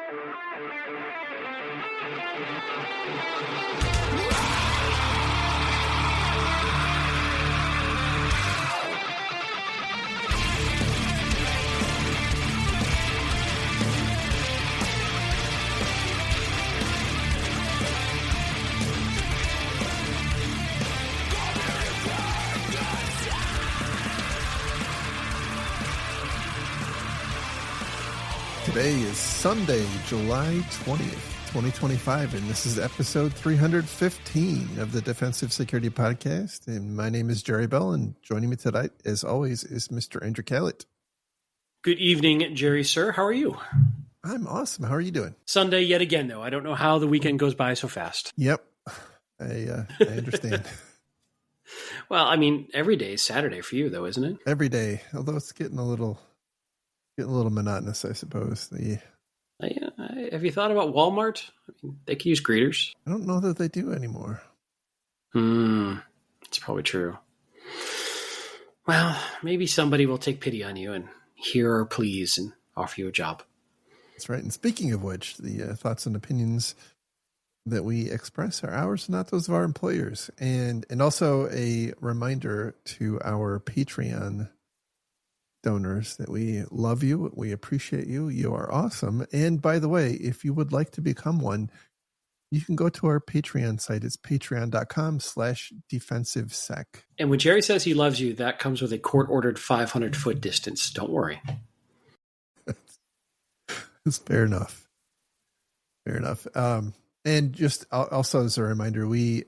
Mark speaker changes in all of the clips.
Speaker 1: Today is Sunday, July 20th, 2025, and this is episode 315 of the Defensive Security Podcast. And my name is Jerry Bell, and joining me tonight, as always, is Mr. Andrew Callett.
Speaker 2: Good evening, Jerry, sir. How are you?
Speaker 1: I'm awesome. How are you doing?
Speaker 2: Sunday yet again, though. I don't know how the weekend goes by so fast.
Speaker 1: Yep. I understand.
Speaker 2: Well, I mean, every day is Saturday for you, though, isn't it?
Speaker 1: Every day, although it's getting a little monotonous, I suppose.
Speaker 2: Have you thought about Walmart? I mean, they can use greeters.
Speaker 1: I don't know that they do anymore.
Speaker 2: It's probably true. Well, maybe somebody will take pity on you and hear our pleas and offer you a job.
Speaker 1: That's right. And speaking of which, the thoughts and opinions that we express are ours, not those of our employers. And also a reminder to our Patreon donors that we love you, we appreciate you, you are awesome. And by the way, if you would like to become one, you can go to our Patreon site. It's patreon.com/defensivesec.
Speaker 2: And when Jerry says he loves you, that comes with a court-ordered 500-foot distance. Don't worry.
Speaker 1: It's fair enough. Fair enough. And just also as a reminder, we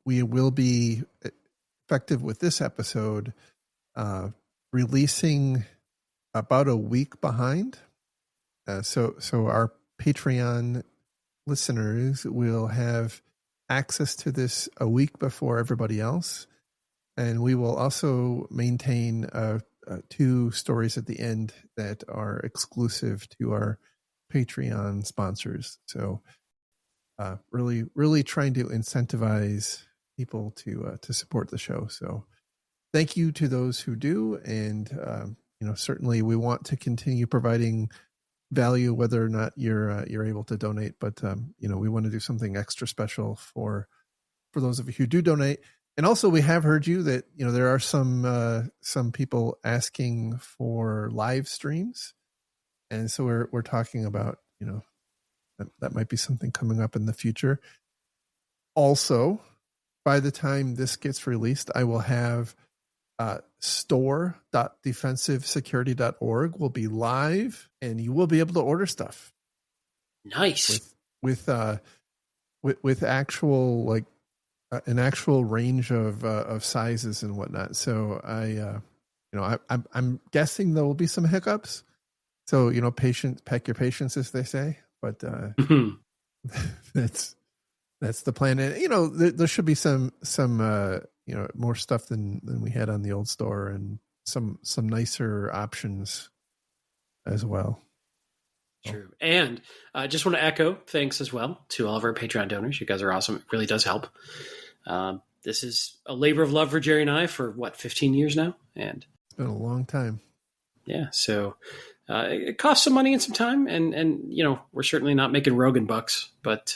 Speaker 1: will be effective with this episode, releasing about a week behind. So our Patreon listeners will have access to this a week before everybody else. And we will also maintain 2 stories at the end that are exclusive to our Patreon sponsors. So really, really trying to incentivize people to support the show. So thank you to those who do. And, certainly we want to continue providing value, whether or not you're able to donate. But, we want to do something extra special for those of you who do donate. And also we have heard you that, there are some people asking for live streams. And so we're talking about, that might be something coming up in the future. Also, by the time this gets released, I will have store.defensivesecurity.org will be live, and you will be able to order stuff.
Speaker 2: Nice.
Speaker 1: With actual an actual range of sizes and whatnot. So I'm guessing there will be some hiccups. So pack your patience, as they say. But that's the plan. And there should be some more stuff than we had on the old store, and some nicer options as well.
Speaker 2: True. And I just want to echo thanks as well to all of our Patreon donors. You guys are awesome. It really does help. This is a labor of love for Jerry and I for 15 years now. And
Speaker 1: it's been a long time.
Speaker 2: Yeah. So it costs some money and some time, and we're certainly not making Rogan bucks, but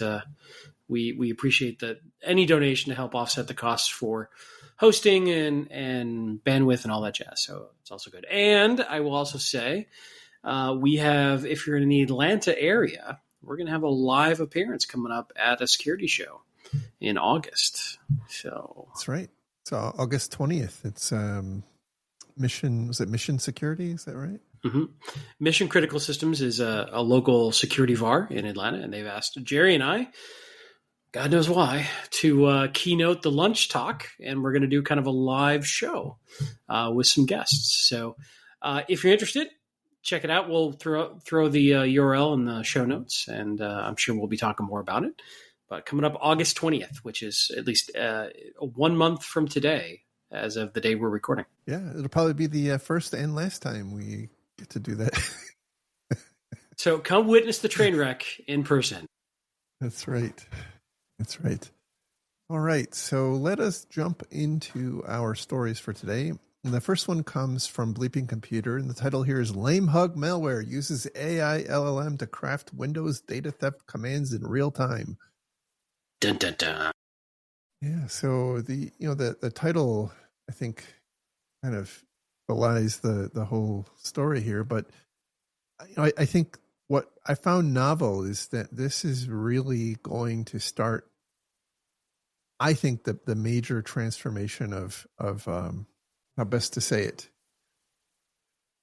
Speaker 2: we appreciate that any donation to help offset the costs for hosting and bandwidth and all that jazz. So it's also good. And I will also say, we have, if you're in the Atlanta area, we're going to have a live appearance coming up at a security show in August. So
Speaker 1: that's right. So August 20th. It's Mission Security? Is that right?
Speaker 2: Mm-hmm. Mission Critical Systems is a local security VAR in Atlanta, and they've asked Jerry and I, God knows why, to keynote the lunch talk, and we're going to do kind of a live show with some guests. So if you're interested, check it out. We'll throw the URL in the show notes, and I'm sure we'll be talking more about it. But coming up August 20th, which is at least 1 month from today, as of the day we're recording.
Speaker 1: Yeah, it'll probably be the first and last time we get to do that.
Speaker 2: So come witness the train wreck in person.
Speaker 1: That's right. That's right. All right. So let us jump into our stories for today. And the first one comes from Bleeping Computer, and the title here is Lame Hug Malware Uses AI LLM to Craft Windows Data Theft Commands in Real Time.
Speaker 2: Dun, dun, dun.
Speaker 1: Yeah, so the title, I think, kind of belies the whole story here, but I think what I found novel is that this is really going to start, I think, the major transformation of how best to say it,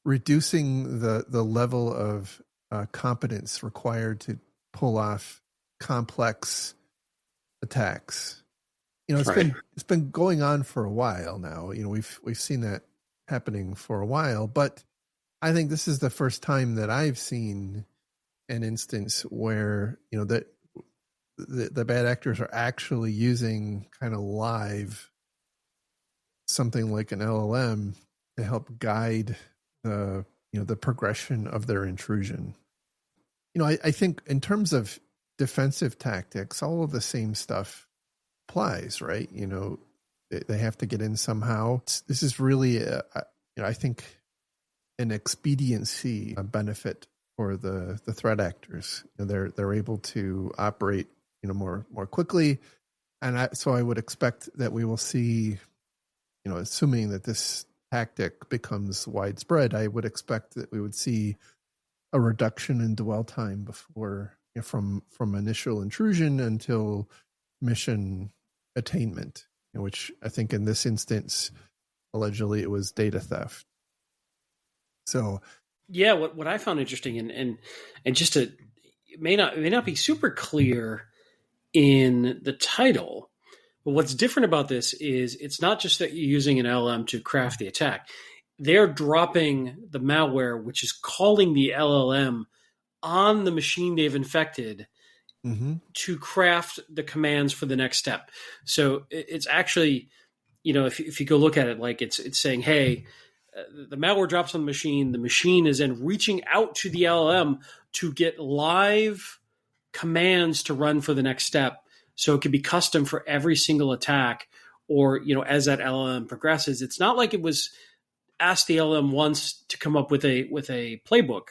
Speaker 1: reducing the level of competence required to pull off complex attacks.
Speaker 2: Right.
Speaker 1: It's been going on for a while now. We've seen that happening for a while, but I think this is the first time that I've seen an instance where that the bad actors are actually using kind of live something like an LLM to help guide the progression of their intrusion. I think in terms of defensive tactics, all of the same stuff applies, right? They have to get in somehow. This is really, I think, an expediency benefit for the threat actors. They're able to operate more quickly, and so I would expect that we will see, assuming that this tactic becomes widespread, I would expect that we would see a reduction in dwell time before from initial intrusion until mission attainment, which I think in this instance, allegedly, it was data theft. So
Speaker 2: Yeah, what I found interesting and just to it may not be super clear in the title, but what's different about this is it's not just that you're using an LLM to craft the attack. They're dropping the malware, which is calling the LLM on the machine they've infected to craft the commands for the next step. So it's actually, if you go look at it, like it's saying, hey, the malware drops on the machine is then reaching out to the LLM to get live commands to run for the next step. So it could be custom for every single attack, or as that LLM progresses. It's not like it was asked the LLM once to come up with a playbook.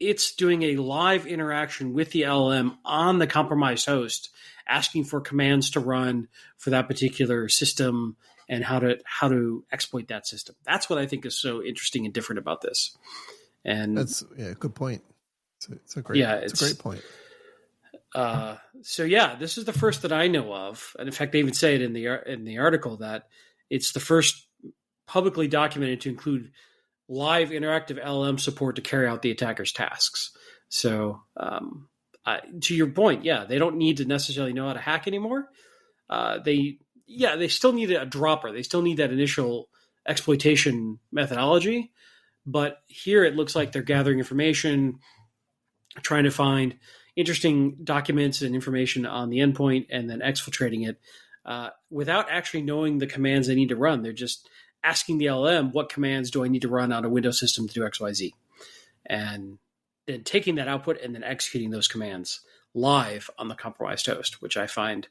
Speaker 2: It's doing a live interaction with the LLM on the compromised host, asking for commands to run for that particular system and how to exploit that system. That's what I think is so interesting and different about this. And
Speaker 1: that's good point. It's a great point.
Speaker 2: So yeah, this is the first that I know of, and in fact, they even say it in the article that it's the first publicly documented to include live interactive LLM support to carry out the attacker's tasks. So, to your point, yeah, they don't need to necessarily know how to hack anymore. They still need a dropper. They still need that initial exploitation methodology. But here it looks like they're gathering information, trying to find interesting documents and information on the endpoint, and then exfiltrating it without actually knowing the commands they need to run. They're just asking the LLM, what commands do I need to run on a Windows system to do XYZ? And then taking that output and then executing those commands live on the compromised host, which I find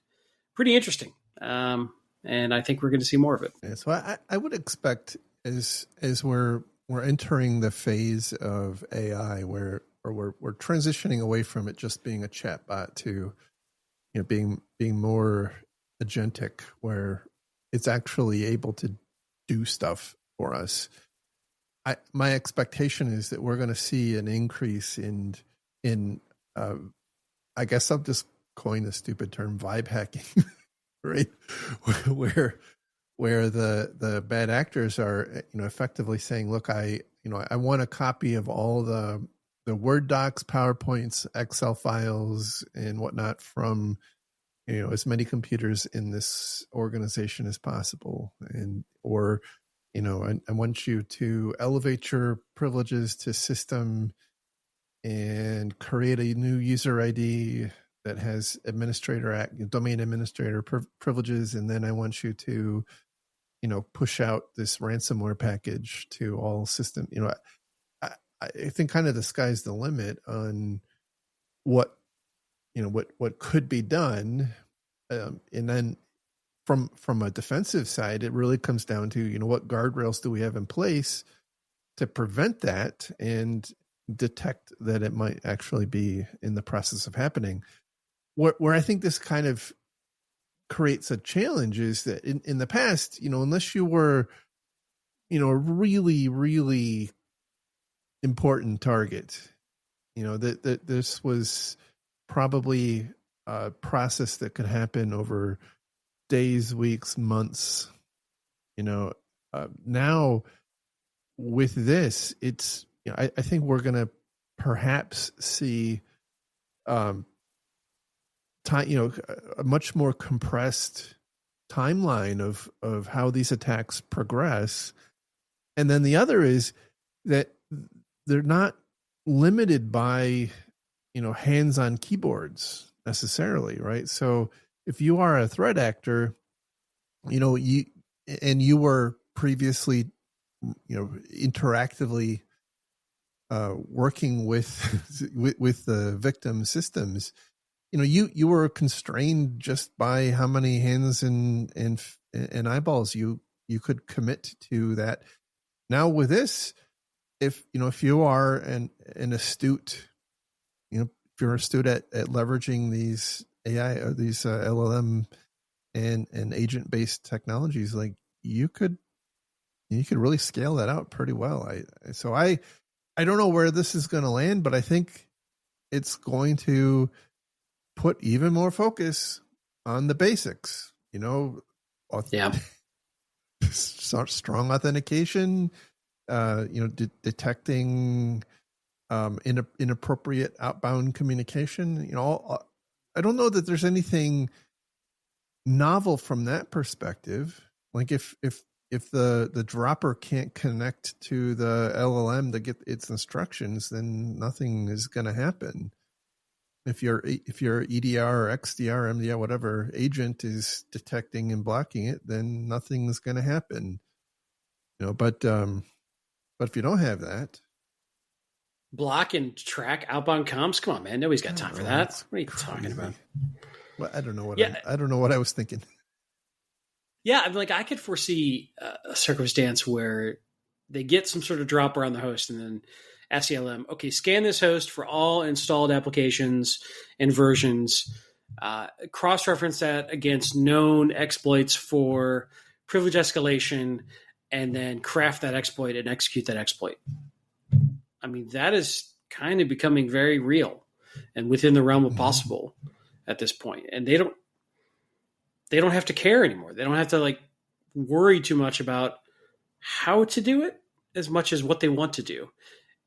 Speaker 2: pretty interesting. And I think we're going to see more of it.
Speaker 1: Yeah, so I would expect as we're entering the phase of AI where we're transitioning away from it just being a chatbot to being more agentic, where it's actually able to do stuff for us. My expectation is that we're going to see an increase in I guess I'll just coin the stupid term vibe hacking, right? where the bad actors are effectively saying, look, I want a copy of all the Word docs, PowerPoints, Excel files, and whatnot from as many computers in this organization as possible, or I want you to elevate your privileges to system and create a new user ID that has domain administrator privileges, and then I want you to push out this ransomware package to all system. I think kind of the sky's the limit on what could be done, and then from a defensive side, it really comes down to, what guardrails do we have in place to prevent that and detect that it might actually be in the process of happening. Where I think this kind of creates a challenge is that in the past, unless you were, a really, really important target, that this was probably a process that could happen over days, weeks, months. Now with this, it's, I think we're going to perhaps see time, a much more compressed timeline of how these attacks progress. And then the other is that they're not limited by, hands on keyboards necessarily, right? So if you are a threat actor, you were previously, interactively working with with the victim systems, you were constrained just by how many hands and eyeballs you could commit to that. Now with this, if you are an astute, if you're astute at leveraging these AI or these LLM and agent based technologies, like you could really scale that out pretty well. I don't know where this is going to land, but I think it's going to put even more focus on the basics,
Speaker 2: Yeah.
Speaker 1: strong authentication, detecting inappropriate outbound communication. I don't know that there's anything novel from that perspective. Like if the dropper can't connect to the LLM to get its instructions, then nothing is going to happen. If your EDR or XDR, MDR, whatever agent is detecting and blocking it, then nothing's going to happen. But if you don't have that,
Speaker 2: block and track outbound comms. Come on, man. Nobody's got time for that. What are you talking about?
Speaker 1: Well, I don't know what I don't know what I was thinking.
Speaker 2: Yeah, I mean, like I could foresee a circumstance where they get some sort of dropper on the host, and then SELM, okay, scan this host for all installed applications and versions, cross-reference that against known exploits for privilege escalation, and then craft that exploit and execute that exploit. I mean, that is kind of becoming very real and within the realm of possible at this point. And they don't have to care anymore. They don't have to like worry too much about how to do it as much as what they want to do.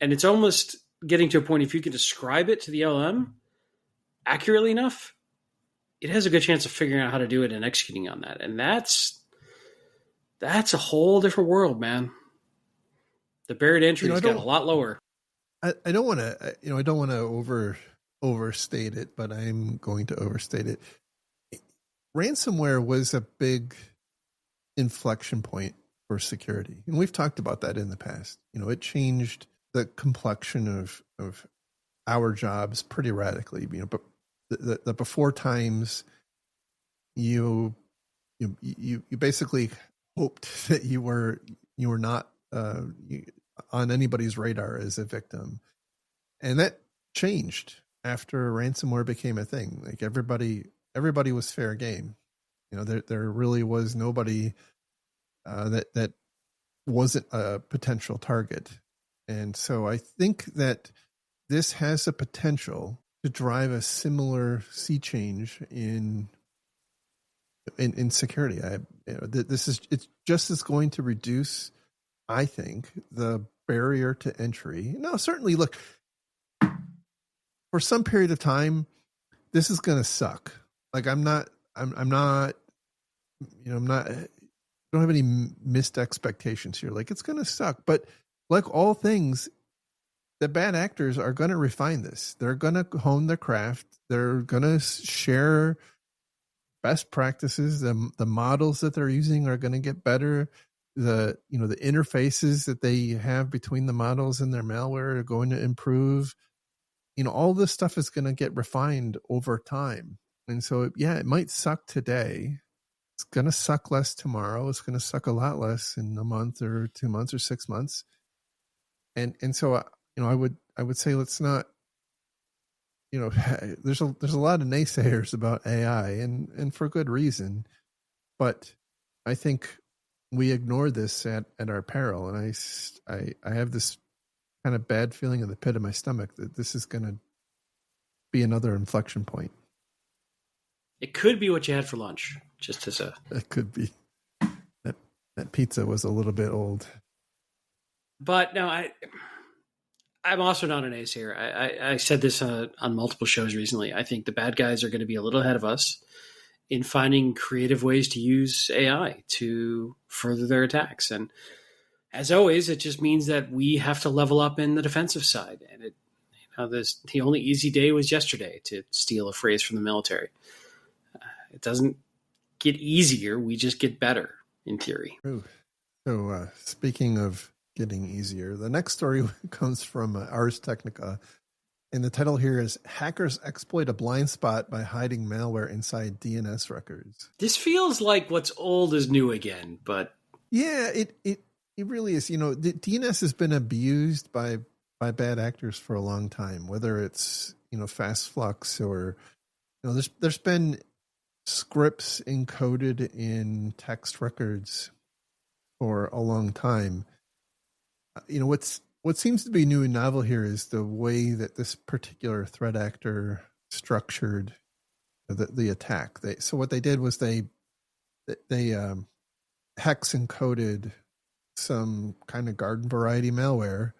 Speaker 2: And it's almost getting to a point, if you can describe it to the LLM accurately enough, it has a good chance of figuring out how to do it and executing on that. And that's a whole different world, man. The barrier to entry has got a lot lower.
Speaker 1: I don't want to, I don't want to overstate it, but I'm going to overstate it. Ransomware was a big inflection point for security. And we've talked about that in the past. It changed the complexion of our jobs pretty radically. But the before times, you basically hoped that you were not on anybody's radar as a victim, and that changed after ransomware became a thing. Like everybody was fair game. There really was nobody that wasn't a potential target. And so I think that this has a potential to drive a similar sea change in security. It's just as going to reduce, I think, the barrier to entry. Now, certainly, look, for some period of time, this is going to suck. Like I'm not, I don't have any missed expectations here. Like it's going to suck, but like all things, the bad actors are going to refine this. They're going to hone their craft. They're going to share best practices. The models that they're using are going to get better. The interfaces that they have between the models and their malware are going to improve. All this stuff is going to get refined over time. And so, yeah, it might suck today. It's going to suck less tomorrow. It's going to suck a lot less in a month or 2 months or 6 months. And so, I would say let's not, there's a lot of naysayers about AI, and for good reason, but I think we ignore this at our peril. And I have this kind of bad feeling in the pit of my stomach that this is going to be another inflection point.
Speaker 2: It could be what you had for lunch, just as a.
Speaker 1: It could be that pizza was a little bit old.
Speaker 2: But no, I'm also not an ace here. I said this on multiple shows recently. I think the bad guys are going to be a little ahead of us in finding creative ways to use AI to further their attacks. And as always, it just means that we have to level up in the defensive side. And the only easy day was yesterday, to steal a phrase from the military. It doesn't get easier. We just get better, in theory.
Speaker 1: Ooh. So speaking of getting easier, the next story comes from Ars Technica. And the title here is Hackers Exploit a Blind Spot by Hiding Malware Inside DNS Records.
Speaker 2: This feels like what's old is new again, but...
Speaker 1: Yeah, it really is. The DNS has been abused by bad actors for a long time, whether it's, fast flux or, there's been scripts encoded in text records for a long time. What seems to be new and novel here is the way that this particular threat actor structured the attack. So what they did was they hex encoded some kind of garden variety malware,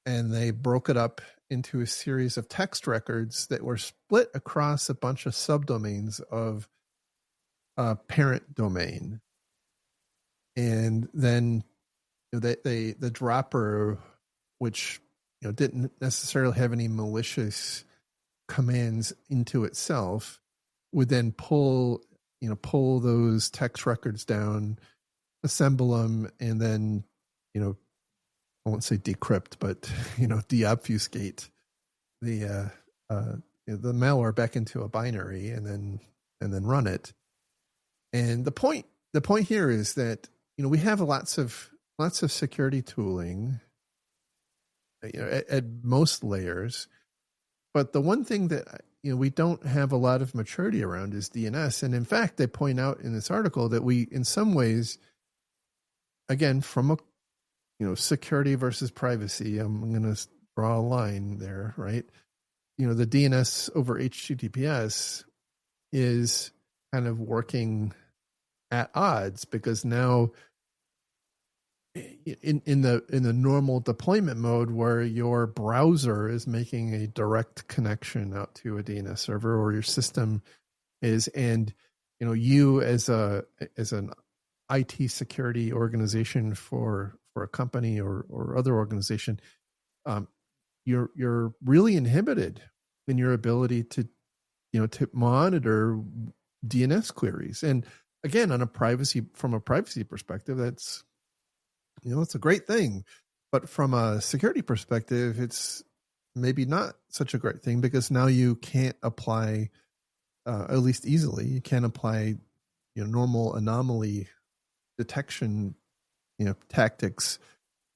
Speaker 1: and they broke it up into a series of text records that were split across a bunch of subdomains of a parent domain. And then the dropper, which didn't necessarily have any malicious commands into itself, would then pull those text records down, assemble them, and then I won't say decrypt, but deobfuscate the malware back into a binary, and then run it. And the point here is that we have lots of security tooling at most layers, but the one thing that we don't have a lot of maturity around is DNS. And in fact, they point out in this article that we, in some ways, again, from a security versus privacy, I'm going to draw a line there, right? The DNS over HTTPS is kind of working at odds, because now in the normal deployment mode, where your browser is making a direct connection out to a DNS server, or your system is, and you as an IT security organization for a company or other organization, you're really inhibited in your ability to monitor DNS queries. And again, from a privacy perspective, that's it's a great thing, but from a security perspective, it's maybe not such a great thing, because now you can't apply, at least easily, you can't apply normal anomaly detection tactics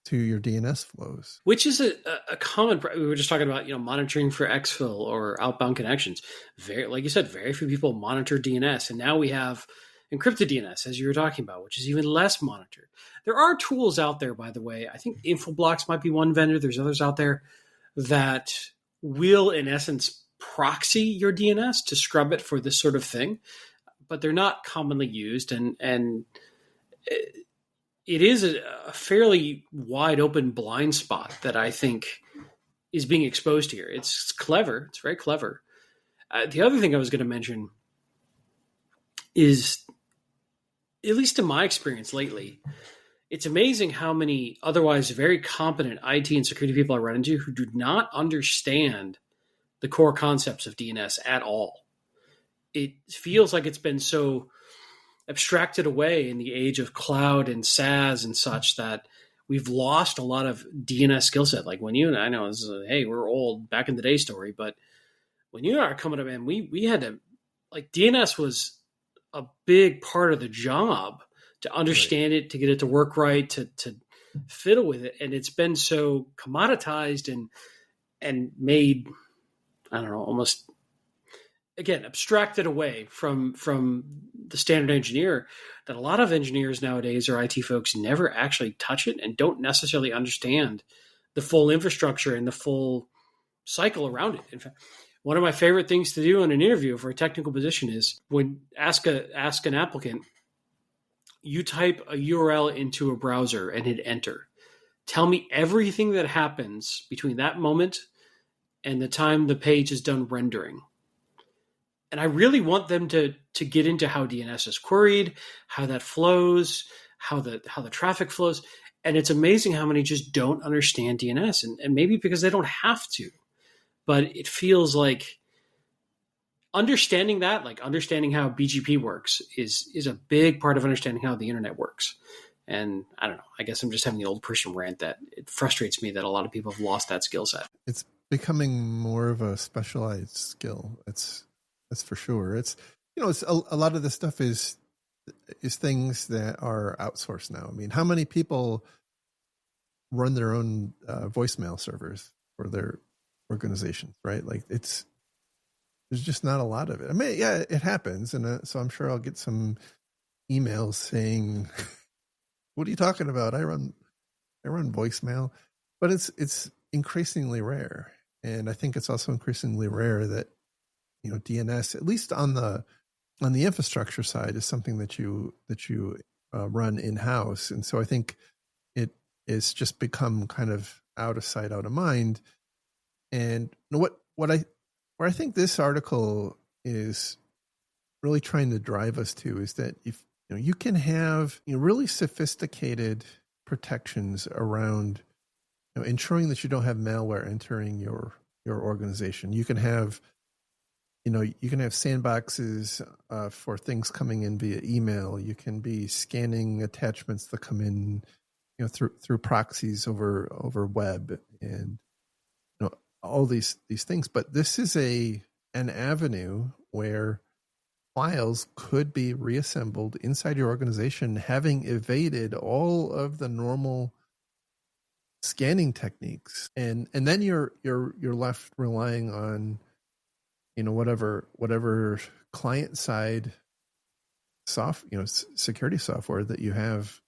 Speaker 1: to your DNS flows,
Speaker 2: which is a common. We were just talking about monitoring for exfil or outbound connections. Like you said, very few people monitor DNS, and now we have encrypted DNS, as you were talking about, which is even less monitored. There are tools out there, by the way. I think Infoblox might be one vendor. There's others out there that will, in essence, proxy your DNS to scrub it for this sort of thing, but they're not commonly used, and it is a fairly wide open blind spot that I think is being exposed here. It's clever. It's very clever. The other thing I was going to mention is, at least in my experience lately, it's amazing how many otherwise very competent IT and security people I run into who do not understand the core concepts of DNS at all. It feels like it's been so abstracted away in the age of cloud and SaaS and such that we've lost a lot of DNS skill set. Like when you and I know this is hey, we're old back in the day story, but when you and I are coming up, man, we had to, like, DNS was a big part of the job to understand it, to get it to work right, to fiddle with it. And it's been so commoditized and made, I don't know, almost, again, abstracted away from the standard engineer, that a lot of engineers nowadays, or IT folks, never actually touch it and don't necessarily understand the full infrastructure and the full cycle around it. In fact, one of my favorite things to do in an interview for a technical position is when ask an applicant, you type a URL into a browser and hit enter. Tell me everything that happens between that moment and the time the page is done rendering. And I really want them to get into how DNS is queried, how that flows, how the traffic flows. And it's amazing how many just don't understand DNS, and maybe because they don't have to. But it feels like understanding that, like understanding how BGP works, is a big part of understanding how the internet works. And I don't know, I guess I'm just having the old person rant that it frustrates me that a lot of people have lost that skill set.
Speaker 1: It's becoming more of a specialized skill. That's for sure. It's, it's a lot of the stuff is things that are outsourced now. I mean, how many people run their own voicemail servers for their organizations, right? Like there's just not a lot of it. I mean, yeah, it happens. And so I'm sure I'll get some emails saying, what are you talking about? I run voicemail, but it's increasingly rare. And I think it's also increasingly rare that, DNS, at least on the infrastructure side, is something that you run in-house. And so I think it's just become kind of out of sight, out of mind. And where I think this article is really trying to drive us to is that if you can have really sophisticated protections around ensuring that you don't have malware entering your organization. You can have sandboxes for things coming in via email. You can be scanning attachments that come in through proxies over web, and all these things. But this is an avenue where files could be reassembled inside your organization, having evaded all of the normal scanning techniques, and then you're left relying on whatever client side security software that you have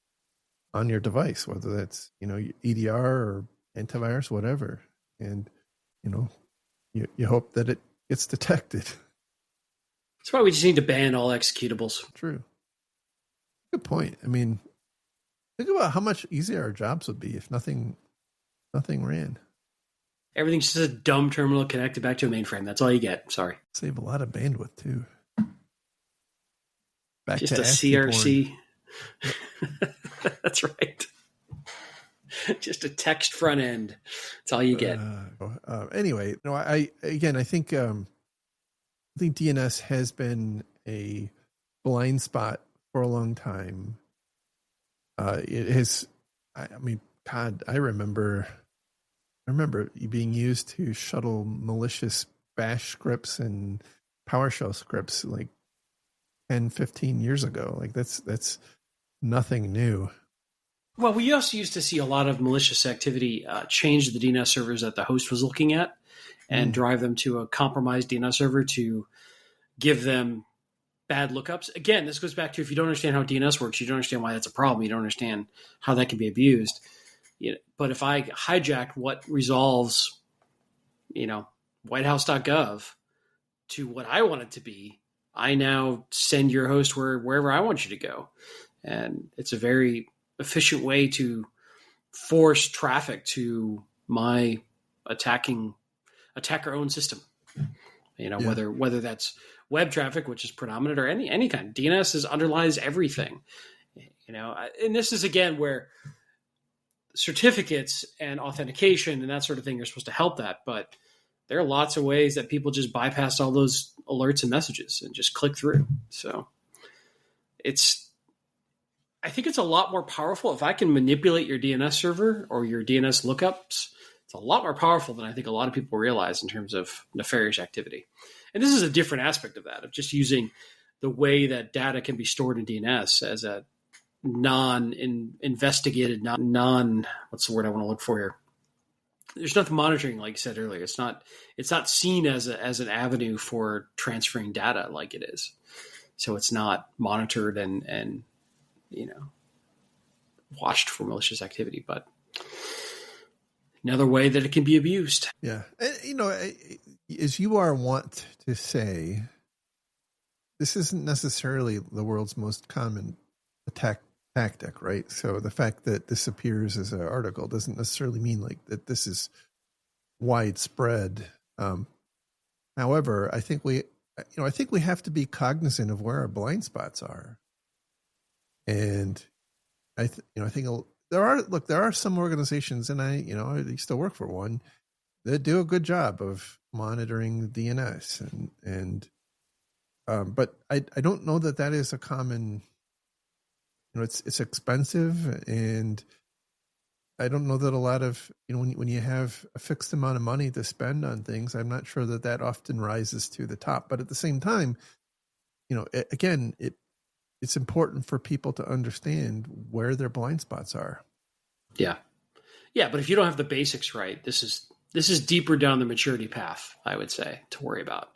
Speaker 1: on your device, whether that's EDR or antivirus, whatever, and you hope that it gets detected.
Speaker 2: That's why we just need to ban all executables.
Speaker 1: True. Good point. I mean, think about how much easier our jobs would be if nothing ran.
Speaker 2: Everything's just a dumb terminal connected back to a mainframe. That's all you get. Sorry.
Speaker 1: Save a lot of bandwidth too. Back
Speaker 2: just
Speaker 1: to
Speaker 2: a CRC. That's right. Just a text front end. That's all you get.
Speaker 1: Anyway, I think DNS has been a blind spot for a long time. It has. I mean, God, I remember being used to shuttle malicious bash scripts and PowerShell scripts like 10, 15 years ago. Like that's nothing new.
Speaker 2: Well, we also used to see a lot of malicious activity change the DNS servers that the host was looking at and drive them to a compromised DNS server to give them bad lookups. Again, this goes back to if you don't understand how DNS works, you don't understand why that's a problem. You don't understand how that can be abused. But if I hijack what resolves, whitehouse.gov to what I want it to be, I now send your host wherever I want you to go. And it's a very efficient way to force traffic to my attacker-owned system. Whether that's web traffic, which is predominant, or any kind. DNS underlies everything. And this is again where certificates and authentication and that sort of thing are supposed to help that, but there are lots of ways that people just bypass all those alerts and messages and just click through. So I think it's a lot more powerful if I can manipulate your DNS server or your DNS lookups. It's a lot more powerful than I think a lot of people realize in terms of nefarious activity. And this is a different aspect of that, of just using the way that data can be stored in DNS as a non-investigated, non what's the word I want to look for here? There's nothing monitoring, like you said earlier. It's not seen as an avenue for transferring data like it is. So it's not monitored and watched for malicious activity, but another way that it can be abused.
Speaker 1: Yeah. And, as you are wont to say, this isn't necessarily the world's most common attack tactic, right? So the fact that this appears as an article doesn't necessarily mean like that this is widespread. However, I think we have to be cognizant of where our blind spots are. And I think there are some organizations, and I used to work for one, that do a good job of monitoring DNS but I don't know that is a common, it's expensive, and I don't know that a lot of, when you have a fixed amount of money to spend on things, I'm not sure that often rises to the top. But at the same time, it's important for people to understand where their blind spots are.
Speaker 2: Yeah. Yeah. But if you don't have the basics right, this is deeper down the maturity path, I would say, to worry about.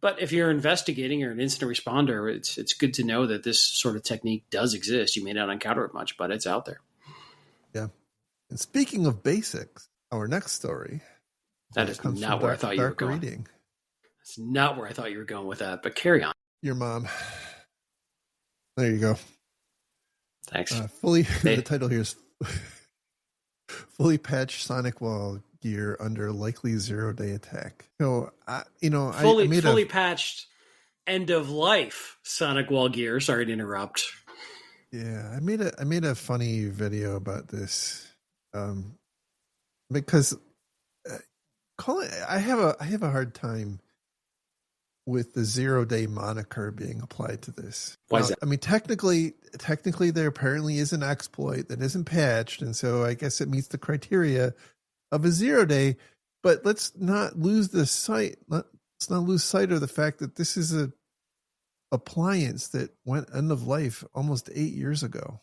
Speaker 2: But if you're investigating or an incident responder, it's good to know that this sort of technique does exist. You may not encounter it much, but it's out there.
Speaker 1: Yeah. And speaking of basics, our next story.
Speaker 2: That is not where I thought you were going.
Speaker 1: Reading.
Speaker 2: That's not where I thought you were going with that, but carry on.
Speaker 1: Your mom. There you go.
Speaker 2: Thanks.
Speaker 1: The title here is fully patched Sonic Wall gear under likely 0-day attack. So,
Speaker 2: fully patched end of life Sonic Wall gear. Sorry to interrupt.
Speaker 1: Yeah, I made a funny video about this because I have a hard time with the 0-day moniker being applied to this.
Speaker 2: Why is that?
Speaker 1: I mean, technically, there apparently is an exploit that isn't patched, and so I guess it meets the criteria of a 0-day. But let's not lose sight of the fact that this is a appliance that went end of life almost 8 years ago.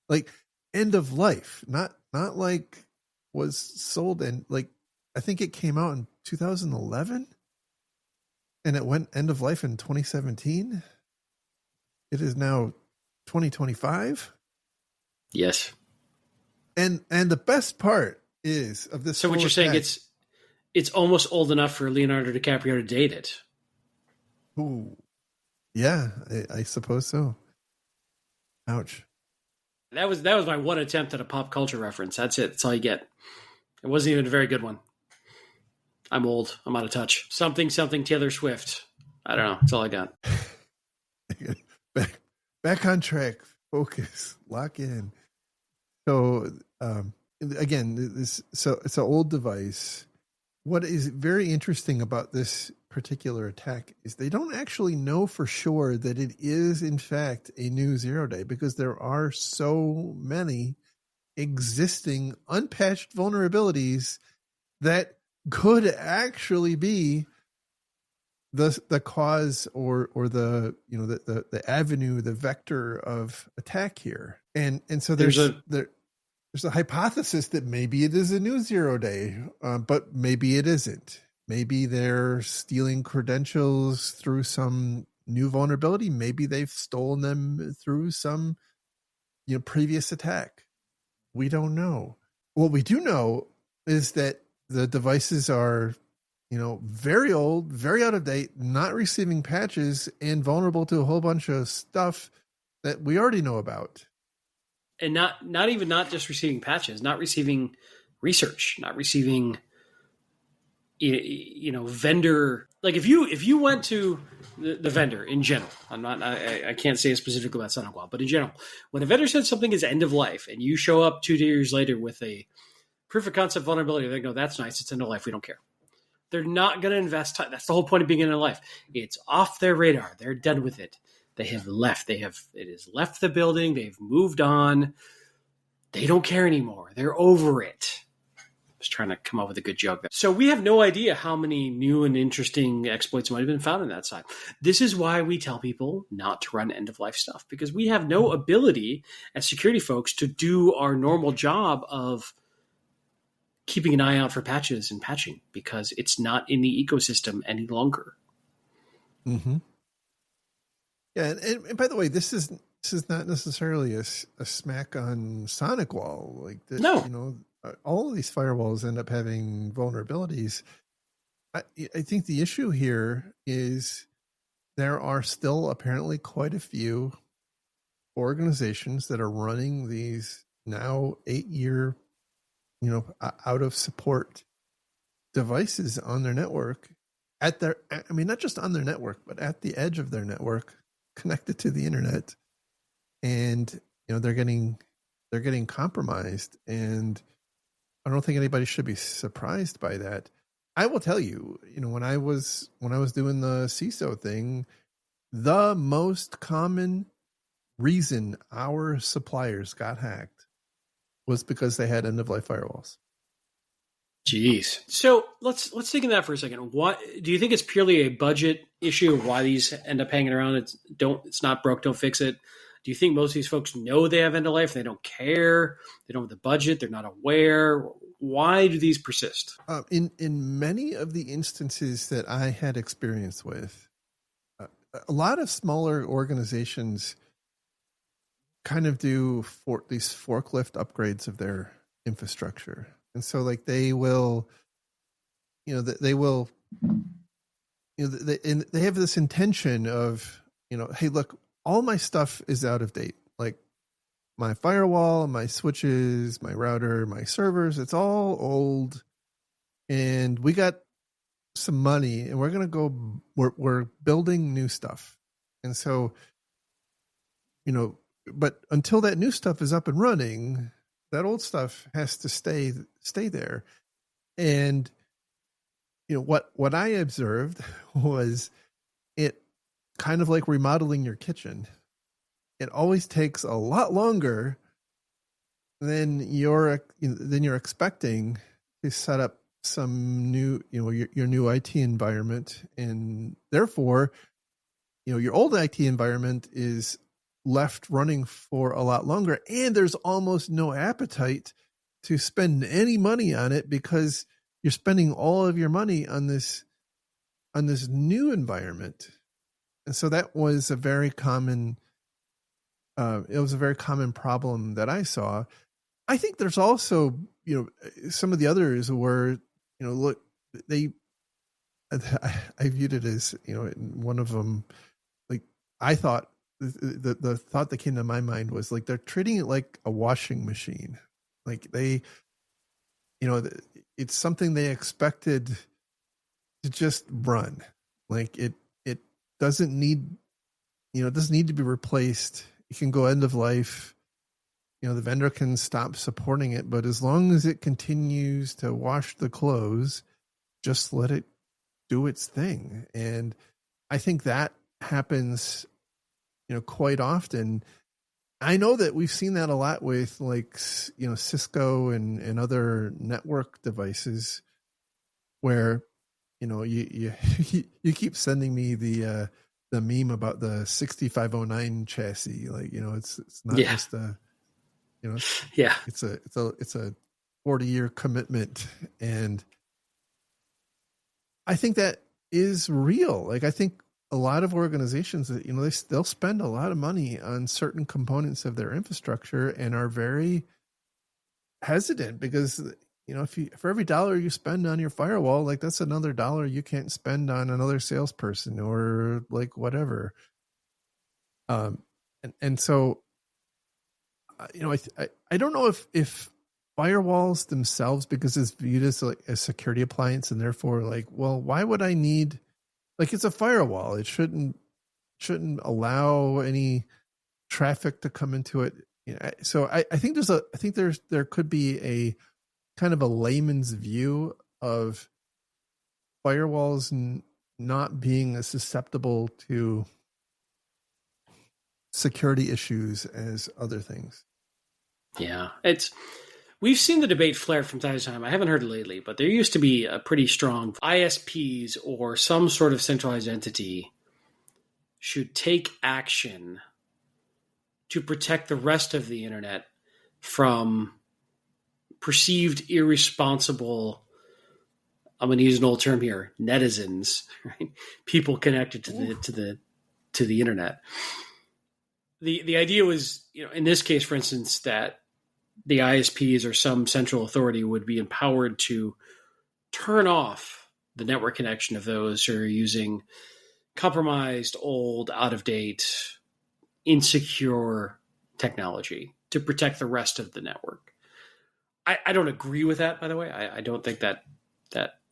Speaker 1: Like end of life, not like was sold, and like I think it came out in 2011. And it went end of life in 2017. It is now 2025.
Speaker 2: Yes.
Speaker 1: And the best part is of this.
Speaker 2: So what you're saying, it's almost old enough for Leonardo DiCaprio to date it.
Speaker 1: Ooh. Yeah, I suppose so. Ouch.
Speaker 2: That was my one attempt at a pop culture reference. That's it. That's all you get. It wasn't even a very good one. I'm old. I'm out of touch. Something Taylor Swift. I don't know. That's all I got.
Speaker 1: Back on track. Focus. Lock in. So again, it's an old device. What is very interesting about this particular attack is they don't actually know for sure that it is in fact a new 0-day, because there are so many existing unpatched vulnerabilities that could actually be the cause or the the avenue, the vector of attack here. And so there's a hypothesis that maybe it is a new 0-day, but maybe it isn't. Maybe they're stealing credentials through some new vulnerability. Maybe they've stolen them through some previous attack. We don't know. What we do know is that the devices are, very old, very out of date, not receiving patches, and vulnerable to a whole bunch of stuff that we already know about.
Speaker 2: And not just receiving patches, not receiving research, not receiving, vendor. Like if you went to the vendor in general, I can't say specifically about Sonic Wall, but in general, when a vendor says something is end of life and you show up 2 years later with a proof of concept vulnerability, they go, that's nice. It's end of life. We don't care. They're not going to invest time. That's the whole point of being end of life. It's off their radar. They're done with it. They have left. It has left the building. They've moved on. They don't care anymore. They're over it. was trying to come up with a good joke there. So we have no idea how many new and interesting exploits might have been found on that side. This is why we tell people not to run end of life stuff, because we have no ability as security folks to do our normal job of keeping an eye out for patches and patching, because it's not in the ecosystem any longer.
Speaker 1: Mm-hmm. Yeah, and by the way, this is not necessarily a smack on SonicWall. Like that,
Speaker 2: No.
Speaker 1: All of these firewalls end up having vulnerabilities. I think the issue here is there are still apparently quite a few organizations that are running these now 8-year, out of support devices on their network not just on their network, but at the edge of their network, connected to the internet. And, they're getting compromised. And I don't think anybody should be surprised by that. I will tell you, when I was doing the CISO thing, the most common reason our suppliers got hacked was because they had end of life firewalls.
Speaker 2: Jeez. So let's dig in that for a second. What do you think it's purely a budget issue of why these end up hanging around? It's not broke, don't fix it. Do you think most of these folks know they have end of life? They don't care. They don't have the budget. They're not aware. Why do these persist?
Speaker 1: In many of the instances that I had experience with, a lot of smaller organizations kind of do these forklift upgrades of their infrastructure. And so like they will, they have this intention of, hey, look, all my stuff is out of date. Like my firewall, my switches, my router, my servers, it's all old. And we got some money and we're going to we're building new stuff. And so, but until that new stuff is up and running, that old stuff has to stay there. And what I observed was it kind of like remodeling your kitchen. It always takes a lot longer than you're expecting to set up some new, your new IT environment, and therefore, your old IT environment is left running for a lot longer, and there's almost no appetite to spend any money on it because you're spending all of your money on this new environment. And so that was a very common problem that I saw. I think there's also, some of the others where, look, I viewed it as, one of them, like I thought the thought that came to my mind was like, they're treating it like a washing machine. Like they, it's something they expected to just run. Like it doesn't need, it doesn't need to be replaced. It can go end of life. The vendor can stop supporting it, but as long as it continues to wash the clothes, just let it do its thing. And I think that happens, quite often. I know that we've seen that a lot with like, Cisco and other network devices where, you keep sending me the meme about the 6509 chassis. Like, it's not just a, it's a 40-year commitment. And I think that is real. Like, I think a lot of organizations that, they'll spend a lot of money on certain components of their infrastructure and are very hesitant because, for every dollar you spend on your firewall, like that's another dollar you can't spend on another salesperson or like whatever. And so, I don't know if firewalls themselves, because it's viewed as like a security appliance and therefore like, well, why would I need, like, it's a firewall. It shouldn't allow any traffic to come into it. So I think there could be a kind of a layman's view of firewalls not being as susceptible to security issues as other things.
Speaker 2: Yeah, we've seen the debate flare from time to time. I haven't heard it lately, but there used to be a pretty strong ISPs or some sort of centralized entity should take action to protect the rest of the internet from perceived irresponsible, I'm going to use an old term here, netizens, right? People connected to the internet. The idea was, in this case, for instance, that the ISPs or some central authority would be empowered to turn off the network connection of those who are using compromised, old, out of date, insecure technology to protect the rest of the network. I don't agree with that, by the way. I don't think that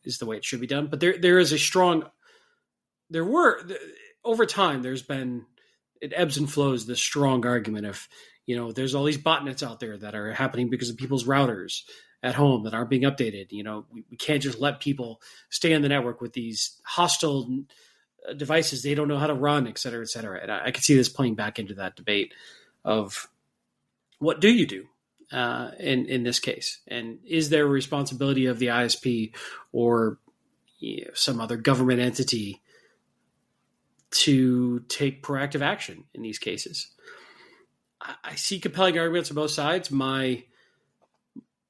Speaker 2: is the way it should be done. But there is a strong, over time, there's been, it ebbs and flows, this strong argument of, there's all these botnets out there that are happening because of people's routers at home that aren't being updated. We can't just let people stay on the network with these hostile devices they don't know how to run, et cetera, et cetera. And I could see this playing back into that debate of what do you do in this case? And is there a responsibility of the ISP or some other government entity to take proactive action in these cases? I see compelling arguments on both sides. My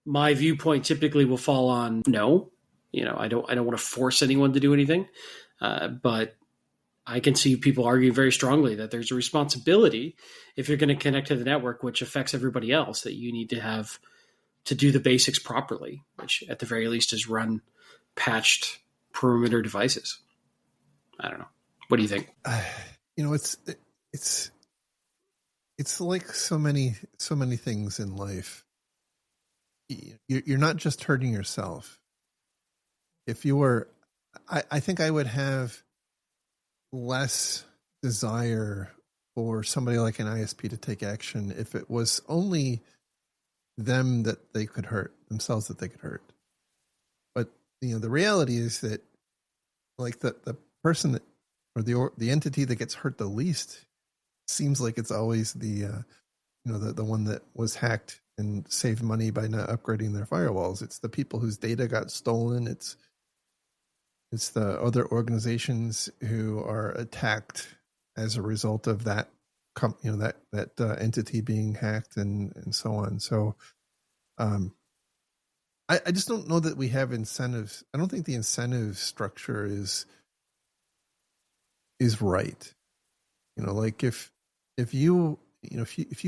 Speaker 2: viewpoint typically will fall on no. I don't want to force anyone to do anything, but I can see people arguing very strongly that there's a responsibility if you're going to connect to the network, which affects everybody else, that you need to have to do the basics properly, which at the very least is run patched perimeter devices. I don't know. What do you think?
Speaker 1: It's like so many things in life. You're not just hurting yourself. If you were, I think I would have less desire for somebody like an ISP to take action if it was only them that they could hurt, themselves that they could hurt. But the reality is that, like, the person that, or the entity that gets hurt the least seems like it's always the one that was hacked and saved money by not upgrading their firewalls. It's the people whose data got stolen. It's the other organizations who are attacked as a result of that, that entity being hacked and so on. So, I just don't know that we have incentives. I don't think the incentive structure is right. Like if you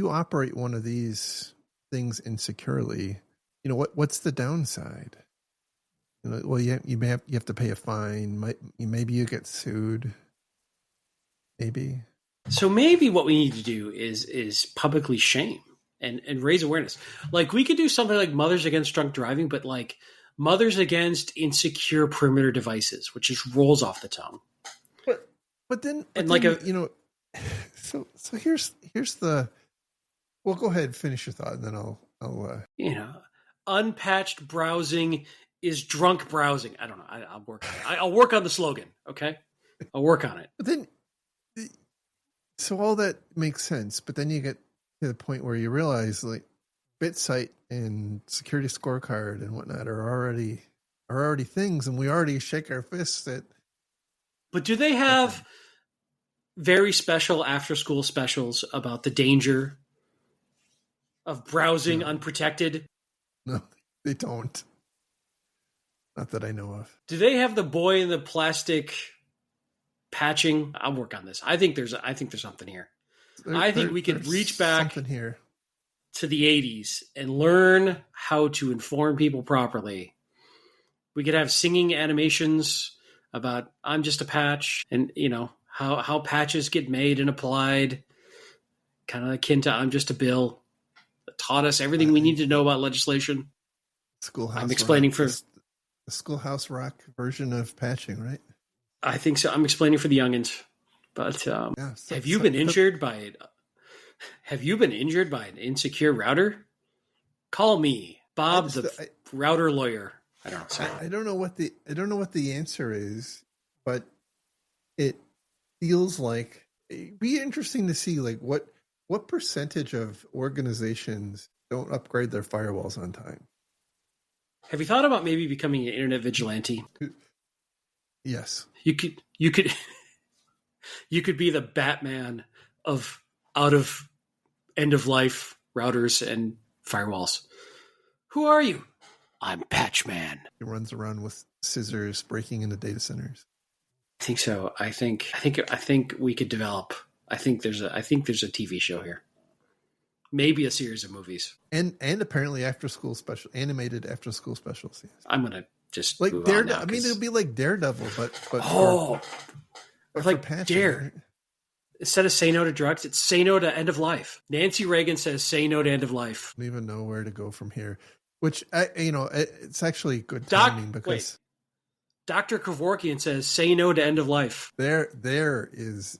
Speaker 1: operate one of these things insecurely, what's the downside? Well, you have to pay a fine. Maybe you get sued. Maybe.
Speaker 2: So maybe what we need to do is publicly shame and raise awareness. Like, we could do something like Mothers Against Drunk Driving, but like Mothers Against Insecure Perimeter Devices, which just rolls off the tongue.
Speaker 1: But then so here's the. Well, go ahead, finish your thought, and then I'll
Speaker 2: unpatched browsing is drunk browsing. I don't know. I'll work on it. I'll work on the slogan. Okay, I'll work on it.
Speaker 1: But then, so all that makes sense. But then you get to the point where you realize, like, BitSite and Security Scorecard and whatnot are already things, and we already shake our fists at.
Speaker 2: But do they have very special after-school specials about the danger of browsing unprotected?
Speaker 1: No, they don't. Not that I know of.
Speaker 2: Do they have the boy in the plastic patching? I'll work on this. I think there's something here. I think we could reach back
Speaker 1: here
Speaker 2: to the 80s and learn how to inform people properly. We could have singing animations about I'm just a patch, and how patches get made and applied, kind of akin to I'm just a bill. That taught us everything we need to know about legislation.
Speaker 1: Schoolhouse.
Speaker 2: I'm explaining for
Speaker 1: the Schoolhouse Rock version of patching, right?
Speaker 2: I think so. I'm explaining for the youngins. But have you been injured by an insecure router? Call me, Bob, router lawyer. I don't know.
Speaker 1: I don't know what the answer is, but it feels like it'd be interesting to see, like, what percentage of organizations don't upgrade their firewalls on time.
Speaker 2: Have you thought about maybe becoming an internet vigilante?
Speaker 1: Yes.
Speaker 2: You could you could be the Batman of out of end of life routers and firewalls. Who are you? I'm Patchman.
Speaker 1: He runs around with scissors breaking into data centers.
Speaker 2: I think so. I think we could develop. I think there's a TV show here. Maybe a series of movies.
Speaker 1: And apparently animated after school specials. Yes.
Speaker 2: I'm gonna just
Speaker 1: like
Speaker 2: move
Speaker 1: Daredevil.
Speaker 2: on now,
Speaker 1: I mean, it would be like Daredevil, but
Speaker 2: but like
Speaker 1: Patchman,
Speaker 2: Dare.
Speaker 1: right?
Speaker 2: Instead of say no to drugs, it's say no to end of life. Nancy Reagan says say no to end of life.
Speaker 1: I don't even know where to go from here. Which it's actually good timing because
Speaker 2: Dr. Kevorkian says say no to end of life.
Speaker 1: There is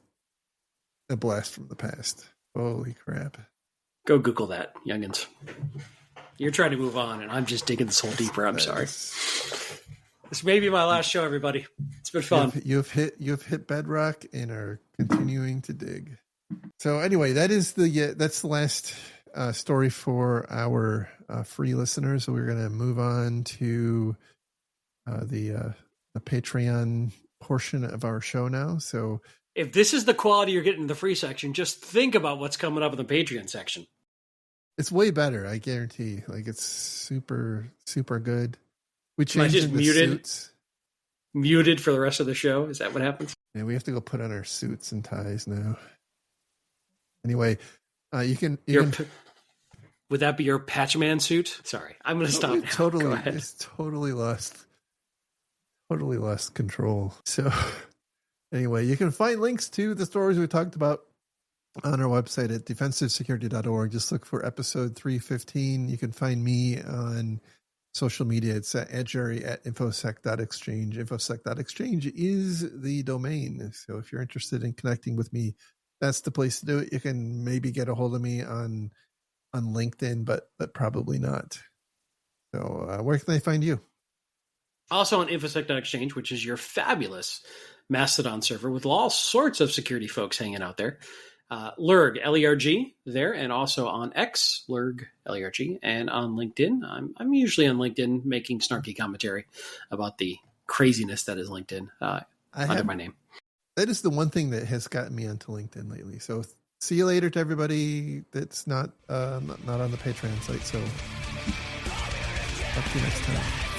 Speaker 1: a blast from the past. Holy crap.
Speaker 2: Go Google that, youngins. You're trying to move on, and I'm just digging this hole deeper. I'm sorry. This may be my last show, everybody. It's been fun.
Speaker 1: You've hit bedrock and are continuing to dig. So anyway, that's the last story for our free listeners. So we're going to move on to the Patreon portion of our show now. So
Speaker 2: if this is the quality you're getting in the free section, just think about what's coming up in the Patreon section.
Speaker 1: It's way better, I guarantee. Like, it's super, super good. We changed
Speaker 2: just
Speaker 1: the suits.
Speaker 2: Muted for the rest of the show? Is that what happens?
Speaker 1: Yeah, we have to go put on our suits and ties now. Anyway, you can
Speaker 2: would that be your Patchman suit? Sorry, I'm going to stop now.
Speaker 1: It's totally lost control. So anyway, you can find links to the stories we talked about on our website at defensivesecurity.org. Just look for episode 315. You can find me on social media. It's at Jerry at infosec.exchange. Infosec.exchange is the domain. So if you're interested in connecting with me, that's the place to do it. You can maybe get a hold of me on LinkedIn, but probably not. So where can they find you?
Speaker 2: Also on infosec.exchange, which is your fabulous Mastodon server with all sorts of security folks hanging out there. Lurg, L-E-R-G, there, and also on X, Lurg, L-E-R-G, and on LinkedIn. I'm usually on LinkedIn making snarky commentary about the craziness that is LinkedIn under my name.
Speaker 1: That is the one thing that has gotten me onto LinkedIn lately. So see you later to everybody that's not on the Patreon site. So talk to you next time.